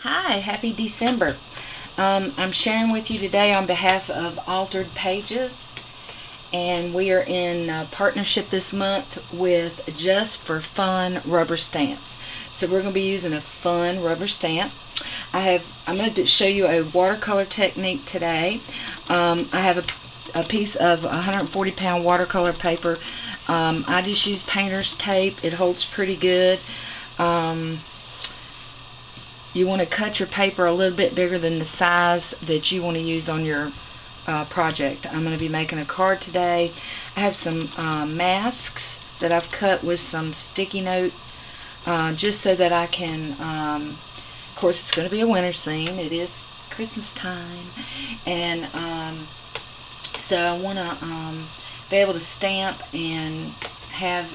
Hi, happy December. I'm sharing with you today on behalf of Altered Pages, and we are in partnership this month with Just for Fun rubber stamps. So we're going to be using a fun rubber stamp. I'm going to show you a watercolor technique today. I have a piece of 140-pound watercolor paper. I just use painter's tape. It holds pretty good. You want to cut your paper a little bit bigger than the size that you want to use on your project. I'm going to be making a card today. I have some masks that I've cut with some sticky note just so that I can, of course it's going to be a winter scene. It is Christmas time, and so I want to be able to stamp and have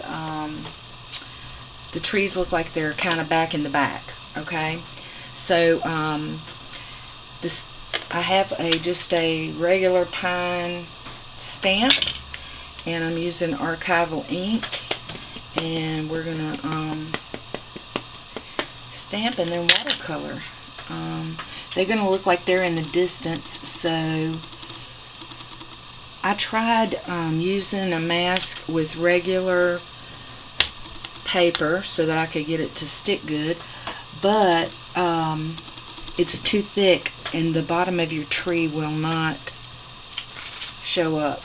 the trees look like they're kind of back in the back. Okay, so I have just a regular pine stamp, and I'm using archival ink, and we're gonna stamp and then watercolor. They're gonna look like they're in the distance, so I tried using a mask with regular paper so that I could get it to stick good, but it's too thick and the bottom of your tree will not show up,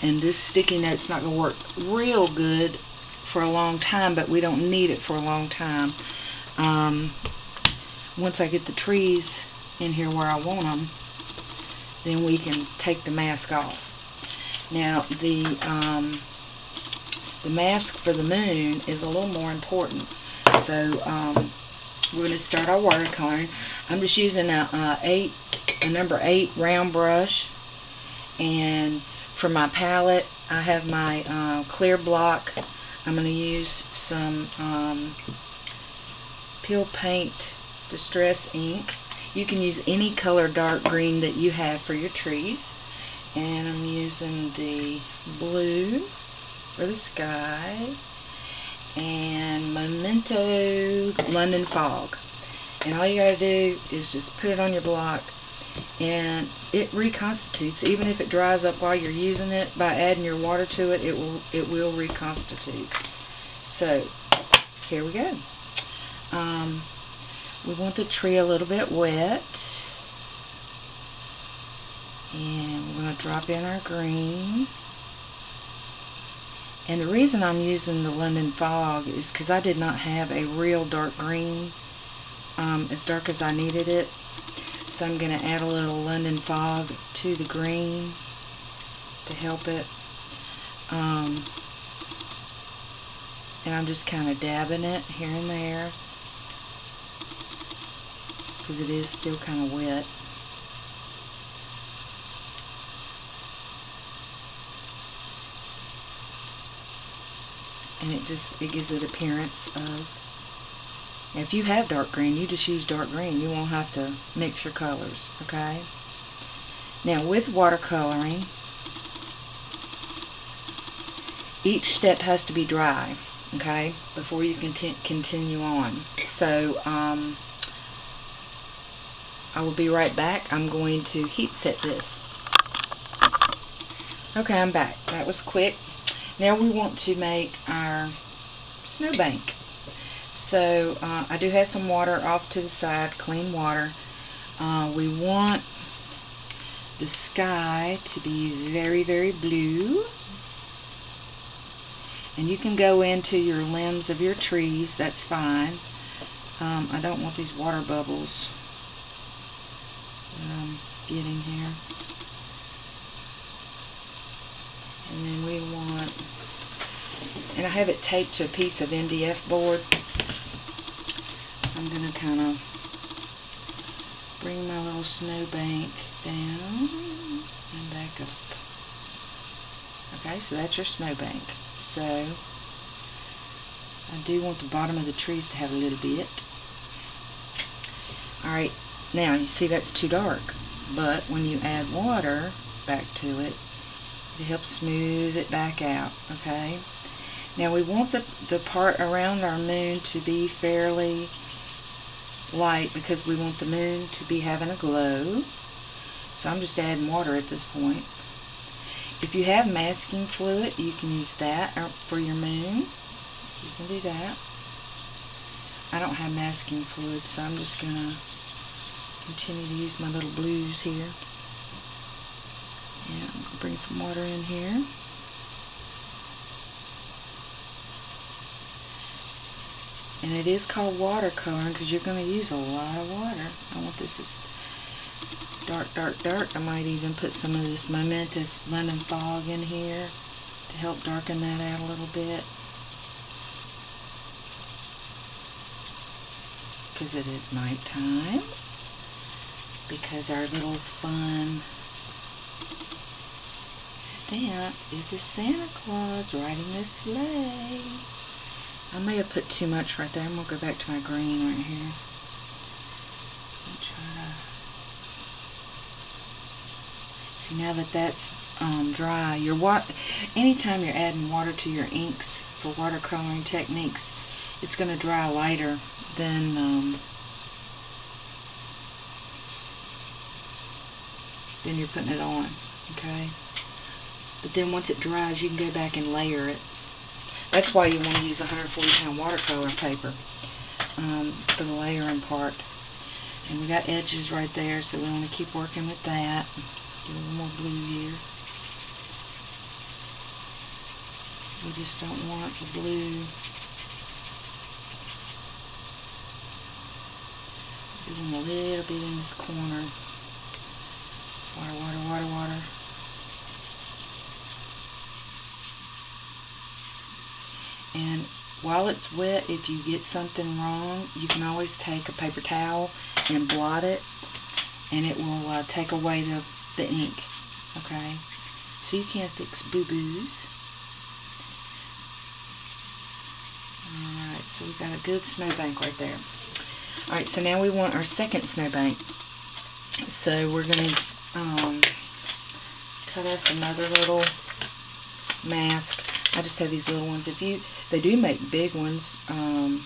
and this sticky note's not going to work real good for a long time, but we don't need it for a long time. Once I get the trees in here where I want them, then we can take the mask off. Now the mask for the moon is a little more important, so we're going to start our watercoloring. I'm just using a number 8 round brush, and for my palette I have my clear block. I'm going to use some Peel Paint Distress ink. You can use any color dark green that you have for your trees, and I'm using the blue for the sky and Memento London Fog. And all you gotta do is just put it on your block, and it reconstitutes. Even if it dries up while you're using it, by adding your water to it, it will reconstitute. So here we go. We want the tree a little bit wet, and we're going to drop in our green. And the reason I'm using the London Fog is because I did not have a real dark green, as dark as I needed it. So I'm going to add a little London Fog to the green to help it. And I'm just kind of dabbing it here and there, because it is still kind of wet. And it gives it appearance of, if you have dark green, you just use dark green. You won't have to mix your colors, okay? Now with watercoloring, each step has to be dry, okay, before you can continue on. So I will be right back. I'm going to heat set this. Okay, I'm back. That was quick. Now we want to make our snowbank. So I do have some water off to the side, clean water. We want the sky to be very, very blue. And you can go into your limbs of your trees, that's fine. I don't want these water bubbles that I'm getting here. And then we want, and I have it taped to a piece of MDF board, so I'm going to kind of bring my little snowbank down and back up. Okay, so that's your snowbank. So I do want the bottom of the trees to have a little bit. Alright, now you see that's too dark, but when you add water back to it, it helps smooth it back out, okay? Now we want the part around our moon to be fairly light because we want the moon to be having a glow. So I'm just adding water at this point. If you have masking fluid, you can use that for your moon. You can do that. I don't have masking fluid, so I'm just going to continue to use my little blues here. And I'm going to bring some water in here. And it is called watercoloring because you're going to use a lot of water. I want this as dark, dark, dark. I might even put some of this Momentive Lemon Fog in here to help darken that out a little bit. Because it is nighttime. Because our little fun stamp is a Santa Claus riding a sleigh. I may have put too much right there. I'm going to go back to my green right here. See, now that that's dry, anytime you're adding water to your inks for watercoloring techniques, it's going to dry lighter than you're putting it on, okay? But then once it dries, you can go back and layer it. That's why you want to use 140-pound watercolor paper for the layering part. And we got edges right there, so we want to keep working with that. Do a little more blue here. We just don't want the blue. Doing a little bit in this corner. Water, water, water, water. And while it's wet, if you get something wrong, you can always take a paper towel and blot it, and it will take away the ink, okay? So you can't fix boo-boos. Alright, so we've got a good snowbank right there. Alright, so now we want our second snowbank. So we're going to cut us another little mask. I just have these little ones. They do make big ones. And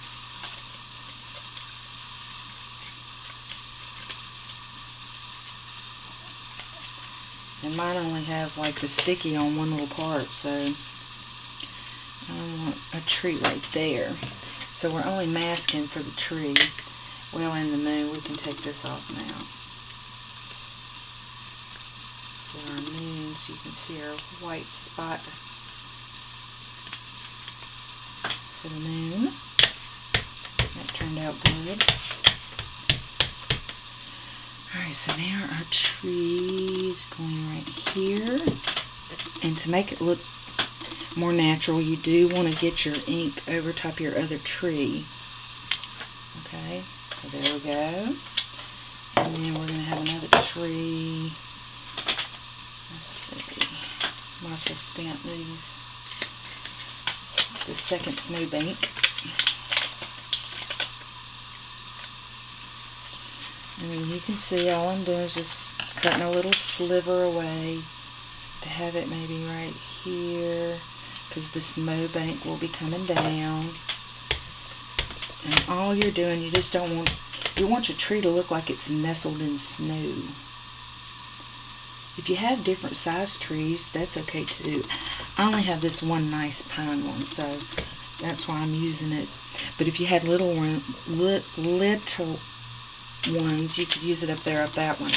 mine only have like the sticky on one little part, so I want a tree right there. So we're only masking for the tree. Well, in the moon, we can take this off now. For our moon, so you can see our white spot for the moon. That turned out good. Alright, so now our tree is going right here. And to make it look more natural, you do want to get your ink over top of your other tree. Okay, so there we go. And then we're going to have another tree. Let's see. Might as well stamp these. The second snowbank. And you can see all I'm doing is just cutting a little sliver away to have it maybe right here, because the snowbank will be coming down. And all you're doing, you just don't want, you want your tree to look like it's nestled in snow. If you have different size trees, that's okay too. I only have this one nice pine one, so that's why I'm using it. But if you had little ones, you could use it up there, up that one.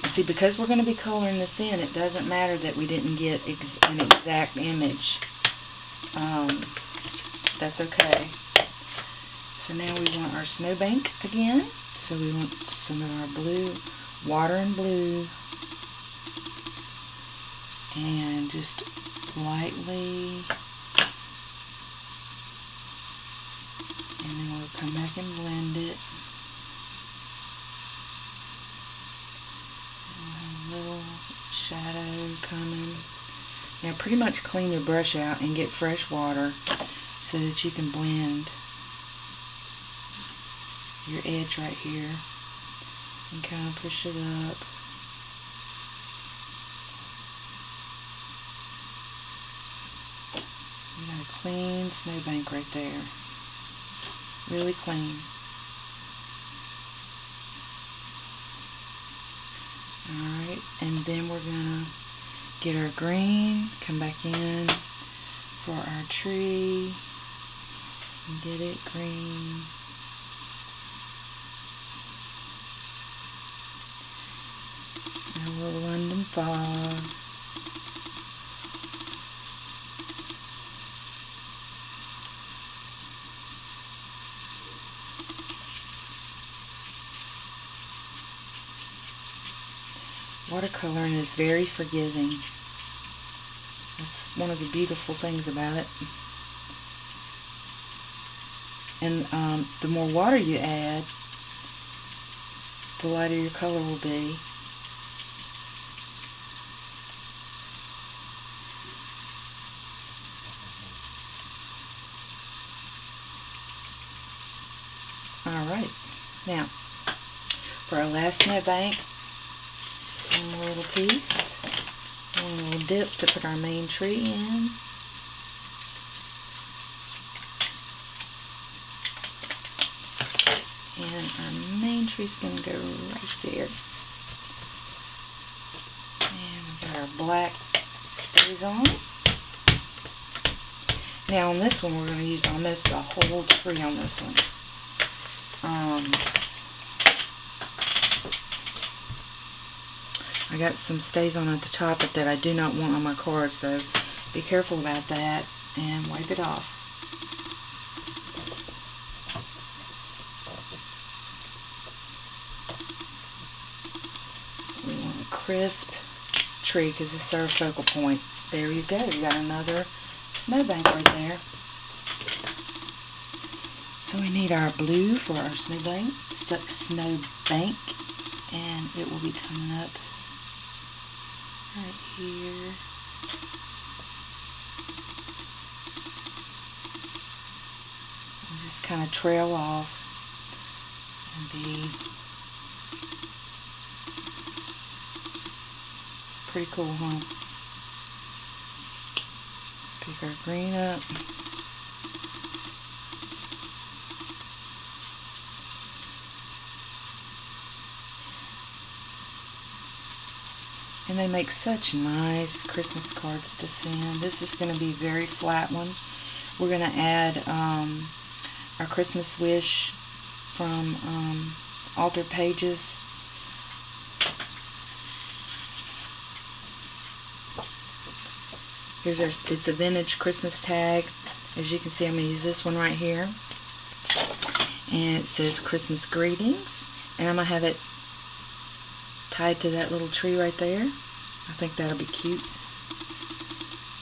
And see, because we're going to be coloring this in, it doesn't matter that we didn't get an exact image. That's okay. So now we want our snowbank again. So we want some of our blue, water and blue. And just lightly, and then we'll come back and blend it. And a little shadow coming. Now pretty much clean your brush out and get fresh water so that you can blend your edge right here and kind of push it up. You got a clean snowbank right there. Really clean. Alright, and then we're gonna get our green, come back in for our tree, and get it green. And a little London fog. Watercoloring is very forgiving. That's one of the beautiful things about it. And the more water you add, the lighter your color will be. Alright, now for our last snowbank, one little piece, one little dip to put our main tree in. And our main tree's going to go right there. And we got our black stays on. Now on this one we're going to use almost the whole tree on this one. I got some stays on at the top that I do not want on my card, so be careful about that and wipe it off. We want a crisp tree because this is our focal point. There you go. You got another snowbank right there. So we need our blue for our snowbank, and it will be coming up right here. And just kind of trail off and be pretty cool, huh? Pick our green up. And they make such nice Christmas cards to send. This is going to be a very flat one. We're going to add our Christmas wish from Altered Pages. It's a vintage Christmas tag. As you can see, I'm going to use this one right here. And it says Christmas Greetings. And I'm going to have it tied to that little tree right there. I think that'll be cute.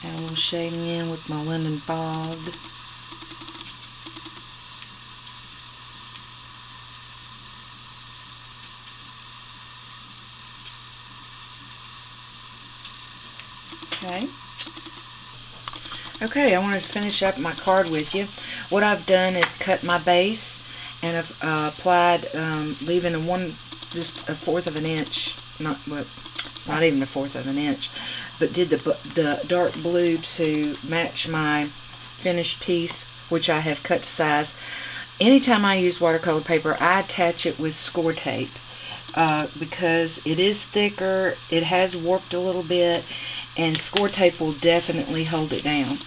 Add a little shading in with my London fog. Okay, I want to finish up my card with you. What I've done is cut my base and I've applied, leaving just a fourth of an inch, it's not even a fourth of an inch, but did the dark blue to match my finished piece, which I have cut to size. Anytime I use watercolor paper, I attach it with score tape because it is thicker, it has warped a little bit, and score tape will definitely hold it down.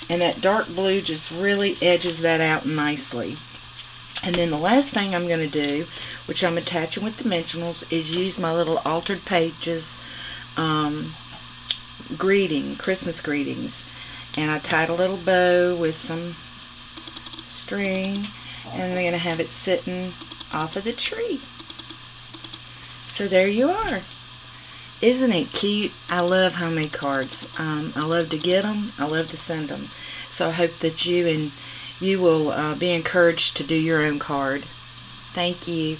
And that dark blue just really edges that out nicely. And then the last thing I'm going to do, which I'm attaching with dimensionals, is use my little Altered Pages Christmas greetings. And I tied a little bow with some string, and I'm going to have it sitting off of the tree. So there you are. Isn't it cute? I love homemade cards. I love to get them. I love to send them. So I hope that you will be encouraged to do your own card. Thank you.